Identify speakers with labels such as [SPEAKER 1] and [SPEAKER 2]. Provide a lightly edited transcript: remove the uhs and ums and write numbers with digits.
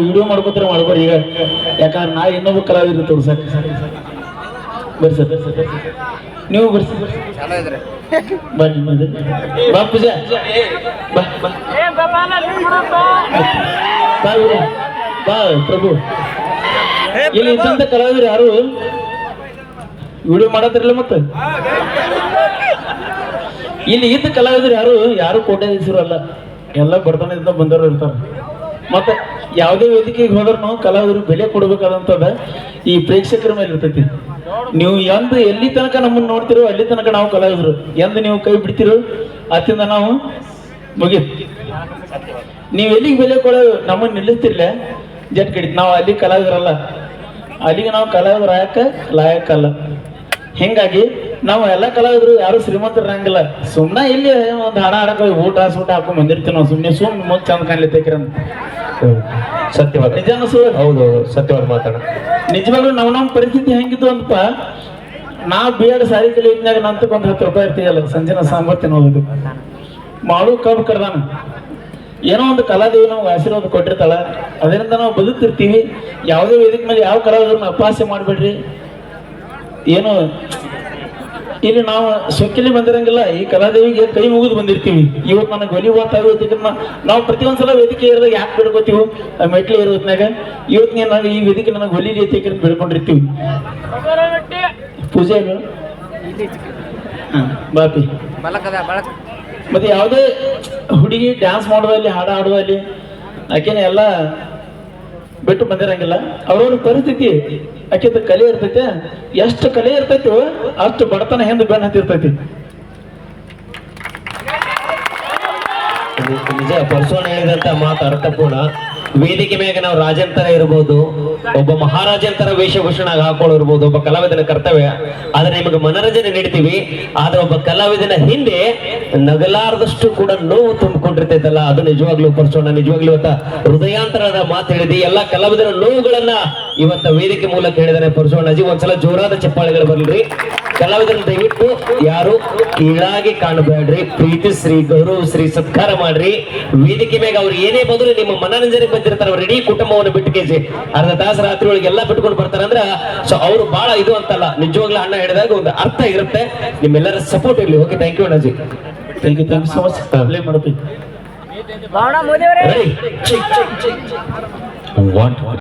[SPEAKER 1] Video ಮಾಡ್ಕೋತಾರೆ ಮಾಡ್ಕೋರಿ ಈಗ, ಯಾಕಂದ್ರೆ ನಾ ಇನ್ನೊಬ್ಬ ಕಲಾವಿದ್ರು ತೋರ್ಸಕ್ ಬರ್ಸ ನೀವು ಬರ್ಸಿ ಬನ್ನಿ ಬಾ ಪೂಜಾ ಬಾ ಬಾ ಪ್ರಭು. ಇಲ್ಲಿ ಇದ್ದಂತ ಕಲಾವಿದ್ರು ಯಾರು ವಿಡಿಯೋ ಮಾಡತ್ತಿರಲ್ಲ, ಮತ್ತೆ ಇಲ್ಲಿ ಇದ್ದ ಕಲಾವಿದ್ರು ಯಾರು ಕೋಟ್ಯಾಧೀಶರು ಅಲ್ಲ, ಎಲ್ಲ ಬಡತನದಿಂದ ಬಂದವರು ಇರ್ತಾರೆ. ಮತ್ತೆ ಯಾವುದೇ ವೇದಿಕೆಗೆ ಹೋದ್ರೂ ಕಲಾವಿದರು ಬೆಲೆ ಕೊಡ್ಬೇಕಾದಂತದ ಈ ಪ್ರೇಕ್ಷಕರ ಮೇಲೆ ಇರ್ತೈತಿ. ನೀವು ಎಲ್ಲಿ ತನಕ ನಮ್ಮನ್ನು ನೋಡ್ತಿರೋ ಅಲ್ಲಿ ತನಕ ನಾವು ಕಲಾವಿದರು, ನೀವು ಕೈ ಬಿಡ್ತಿರೋ ಅತ್ತಿಂದ ನಾವು ಮುಗಿತ್. ನೀವು ಎಲ್ಲಿಗೆ ಬೆಲೆ ಕೊಡೋ ನಮ್ಮನ್ನು ನಿಲ್ಲಿಸ್ತಿರ್ಲ ಜಟ್ ಕಡಿತ್. ನಾವು ಅಲ್ಲಿ ಕಲಾವಿದರಲ್ಲ, ಅಲ್ಲಿಗೆ ನಾವು ಕಲಾವಿದರು ಲಾಯಕ್ಕಲ್ಲ. ಹಿಂಗಾಗಿ ನಾವು ಎಲ್ಲ ಕಲಾವಿದರು ಯಾರು ಶ್ರೀಮಂತರಂಗಿಲ್ಲ. ಸುಮ್ಮನೆ ಇಲ್ಲಿ ಒಂದು ಹಾಡ ಹಾಡಕ ಊಟ ಹಾಕೊಂಡ್ ಬಂದಿರ್ತೀವಿ ನಾವು. ಸುಮ್ಮನೆ ಚಂದ ಕಾಣ್ಲಿತ್ತಂತ
[SPEAKER 2] ಸತ್ಯವಾದ
[SPEAKER 1] ನಿಜಾನ ಸುಳ್ಳು?
[SPEAKER 2] ಹೌದು, ಸತ್ಯವಾದ ಮಾತಾಡ.
[SPEAKER 1] ನಿಜವಾಗ್ಲೂ ನಮ್ಮ ಪರಿಸ್ಥಿತಿ ಹೆಂಗಿತ್ತು ಅಂತಪ್ಪ, ನಾವು B.Ed ಸಾರಿ ಕಲಿಯಾಗ ನಂತಕ್ಕೆ ಒಂದು 10 ರೂಪಾಯಿ ಇರ್ತೀಯಲ್ಲ, ಸಂಜೆನ ಸಾಂಬಾರ್ ತಿನ್ನೋದು ಮಾಡು ಕಬ್ಬು ಕಡ್ದಾನ. ಏನೋ ಒಂದು ಕಲಾದೇವಿ ನಮ್ಗೆ ಆಶೀರ್ವಾದ ಕೊಟ್ಟಿರ್ತಾಳ, ಅದರಿಂದ ನಾವು ಬದುಕ್ತಿರ್ತೀವಿ. ಯಾವುದೇ ವೇದಿಕೆ ಮೇಲೆ ಯಾವ ಕಲಾವಿದರನ್ನ ಅಪಹಾಸ್ಯ ಮಾಡಬೇಡ್ರಿ. ಏನು ಇಲ್ಲಿ ನಾವು ಸೊಕ್ಕಿಲಿ ಬಂದಿರಂಗಿಲ್ಲ, ಈ ಕಲಾದೇವಿಗೆ ಕೈ ಮುಗಿದು ಬಂದಿರ್ತೀವಿ. ಇವತ್ತು ನನಗೆ ಒಲಿ ಓದ್ತಾಗ ನಾವು ಪ್ರತಿಯೊಂದ್ಸಲ ವೇದಿಕೆ ಇರೋದಾಗ ಯಾಕೆ ಬಿಡ್ಕೋತೀವಿ, ಮೆಟ್ಲು ಇರೋದ್ನಾಗ ಇವತ್ತು ನನಗೆ ಈ ವೇದಿಕೆ ನನಗೆ ಒಲಿ ರೀತಿ ಬಿಡ್ಕೊಂಡಿರ್ತೀವಿ. ಪೂಜೆ ಬಾಪಿ ಮತ್ತೆ ಯಾವುದೇ ಹುಡುಗಿ ಡ್ಯಾನ್ಸ್ ಮಾಡೋದಲ್ಲಿ ಹಾಡ ಹಾಡುವಲ್ಲಿ ಆಕೆನ ಎಲ್ಲ ಬಿಟ್ಟು ಬಂದಿರಂಗಿಲ್ಲ. ಅವ್ರವ್ರ ಪರಿಸ್ಥಿತಿ ಆಕೆದ ಕಲೆ ಇರ್ತೈತೆ, ಎಷ್ಟು ಕಲೆ ಇರ್ತೈತಿ ಅಷ್ಟು ಬಡತನ ಹಿಂದೆ ಬೆನ್ನ ಹತ್ತಿರ್ತೈತಿ.
[SPEAKER 2] ನಿಜ, ಪರಶುವಣ್ಣ ಹೇಳಿದಂತ ಮಾತು ಅರ್ಥಪೂರ್ಣ. ವೇದಿಕೆ ಮ್ಯಾಗ ನಾವು ರಾಜಂತರ ಇರ್ಬೋದು, ಒಬ್ಬ ಮಹಾರಾಜಂತರ ವೇಷಭೂಷಣ ಹಾಕೊಳ್ಳಿರ್ಬೋದು, ಒಬ್ಬ ಕಲಾವಿದನ ಕರ್ತವ್ಯ. ಆದ್ರೆ ನಿಮಗೆ ಮನರಂಜನೆ ನೀಡ್ತೀವಿ. ಆದ್ರೆ ಒಬ್ಬ ಕಲಾವಿದನ ಹಿಂದೆ ನಗಲಾರದಷ್ಟು ಕೂಡ ನೋವು ತುಂಬಿಕೊಂಡಿರ್ತೈತಲ್ಲ, ಅದು ನಿಜವಾಗ್ಲೂ ಪರಶುವಣ್ಣ ನಿಜವಾಗ್ಲೂ ಇವತ್ತ ಹೃದಯಾಂತರದ ಮಾತು ಹೇಳಿದಿ. ಎಲ್ಲಾ ಕಲಾವಿದರ ನೋವುಗಳನ್ನ ಇವತ್ತ ವೇದಿಕೆ ಮೂಲಕ ಹೇಳಿದಾನೆ ಪರಶುವಣ್ಣಜಿ. ಒಂದ್ಸಲ ಜೋರಾದ ಚಪ್ಪಾಳೆಗಳು ಬರ್ಲಿ. ಕಲಾವಿದರನ್ನ ದಯವಿಟ್ಟು ಯಾರು ಕೀಳಾಗಿ ಕಾಣಬೇಡ್ರಿ, ಪ್ರೀತಿಸ್ರಿ, ಗೌರವಿಸ್ರಿ, ಸತ್ಕಾರ ಮಾಡ್ರಿ. ವೇದಿಕೆ ಮ್ಯಾಗ ಅವ್ರು ಏನೇ ಬಂದ್ರು ನಿಮ್ಮ ಮನರಂಜನೆ ಬಂದಿರ್ತಾರ, ಅವ್ರ ಇಡೀ ಕುಟುಂಬವನ್ನು ಬಿಟ್ಟು ಕೇಸಿ ಅರ್ಧ ತಾಸು ರಾತ್ರಿ ಒಳಗೆ ಎಲ್ಲ ಬಿಟ್ಕೊಂಡು ಬರ್ತಾರಂದ್ರ ಸೊ ಅವ್ರು ಬಹಳ ಇದು ಅಂತಲ್ಲ, ನಿಜವಾಗ್ಲೂ ಅಣ್ಣ ಹೇಳಿದಾಗ ಒಂದು ಅರ್ಥ ಇರುತ್ತೆ. ನಿಮ್ಮೆಲ್ಲರ ಸಪೋರ್ಟ್ ಇರ್ಲಿ. ಓಕೆ, ಥ್ಯಾಂಕ್ ಯು ಅಣ್ಣಾಜಿ.
[SPEAKER 1] Thank you so much. Play ಮಾಡ್ತೀವಿ.